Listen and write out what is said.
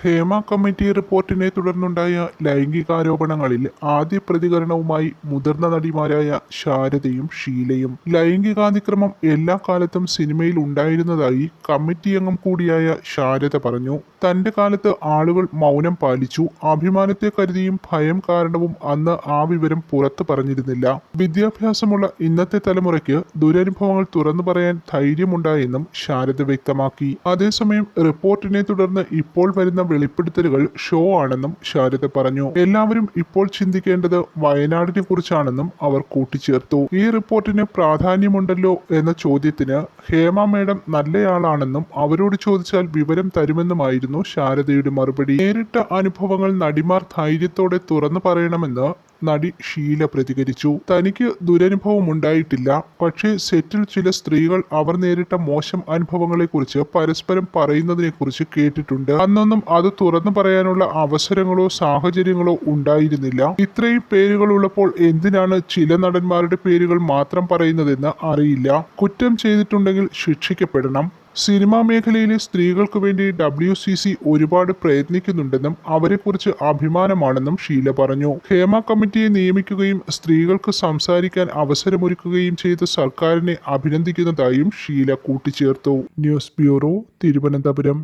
Hema committee റിപ്പോർട്ടിനെ തുടർന്നുണ്ടായ ലൈംഗികാരോപണങ്ങളിൽ ആദ്യ പ്രതികരണവുമായി മുതിർന്ന നടിമാരായ ശാരദയും ഷീലയും. ലൈംഗികാതിക്രമം എല്ലാ കാലത്തും സിനിമയിൽ ഉണ്ടായിരുന്നതായി കമ്മിറ്റി അംഗം കൂടിയായ ശാരദ പറഞ്ഞു. തന്റെ കാലത്ത് ആളുകൾ മൗനം പാലിച്ചു. അഭിമാനത്തെ കരുതിയും ഭയം കാരണവും അന്ന് ആ വിവരം പുറത്തു പറഞ്ഞിരുന്നില്ല. വിദ്യാഭ്യാസമുള്ള ഇന്നത്തെ തലമുറയ്ക്ക് ദുരനുഭവങ്ങൾ തുറന്നു പറയാൻ ധൈര്യമുണ്ടായെന്നും ശാരദ വ്യക്തമാക്കി. അതേസമയം റിപ്പോർട്ടിനെ തുടർന്ന് ഇപ്പോൾ വരുന്ന വെളിപ്പെടുത്തലുകൾ ഷോ ആണെന്നും ശാരദ പറഞ്ഞു. എല്ലാവരും ഇപ്പോൾ ചിന്തിക്കേണ്ടത് വയനാടിനെ കുറിച്ചാണെന്നും അവർ കൂട്ടിച്ചേർത്തു. ഈ റിപ്പോർട്ടിന് പ്രാധാന്യമുണ്ടല്ലോ എന്ന ചോദ്യത്തിന് ഹേമ മേഡം നല്ലയാളാണെന്നും അവരോട് ചോദിച്ചാൽ വിവരം തരുമെന്നുമായിരുന്നു ശാരദയുടെ മറുപടി. നേരിട്ട അനുഭവങ്ങൾ നടിമാർ ധൈര്യത്തോടെ തുറന്നു പറയണമെന്ന് നടി ഷീല പ്രതികരിച്ചു. തനിക്ക് ദുരനുഭവം ഉണ്ടായിട്ടില്ല, പക്ഷേ സെറ്റിൽ ചില സ്ത്രീകൾ അവർ നേരിട്ട മോശം അനുഭവങ്ങളെക്കുറിച്ച് പരസ്പരം പറയുന്നതിനെക്കുറിച്ച് കേട്ടിട്ടുണ്ട്. അന്നൊന്നും അത് തുറന്നു പറയാനുള്ള അവസരങ്ങളോ സാഹചര്യങ്ങളോ ഉണ്ടായിരുന്നില്ല. ഇത്രയും പേരുകളുള്ളപ്പോൾ എന്തിനാണ് ചില നടന്മാരുടെ പേരുകൾ മാത്രം പറയുന്നതെന്ന് അറിയില്ല. കുറ്റം ചെയ്തിട്ടുണ്ടെങ്കിൽ ശിക്ഷിക്കപ്പെടണം. സിനിമാ മേഖലയിലെ സ്ത്രീകൾക്ക് വേണ്ടി WCC ഒരുപാട് പ്രയത്നിക്കുന്നുണ്ടെന്നും അവരെക്കുറിച്ച് അഭിമാനമാണെന്നും ഷീല പറഞ്ഞു. ഹേമ കമ്മിറ്റിയെ നിയമിക്കുകയും സ്ത്രീകൾക്ക് സംസാരിക്കാൻ അവസരമൊരുക്കുകയും ചെയ്ത സർക്കാരിനെ അഭിനന്ദിക്കുന്നതായും ഷീല കൂട്ടിച്ചേർത്തു. News bureau, Thiruvananthapuram.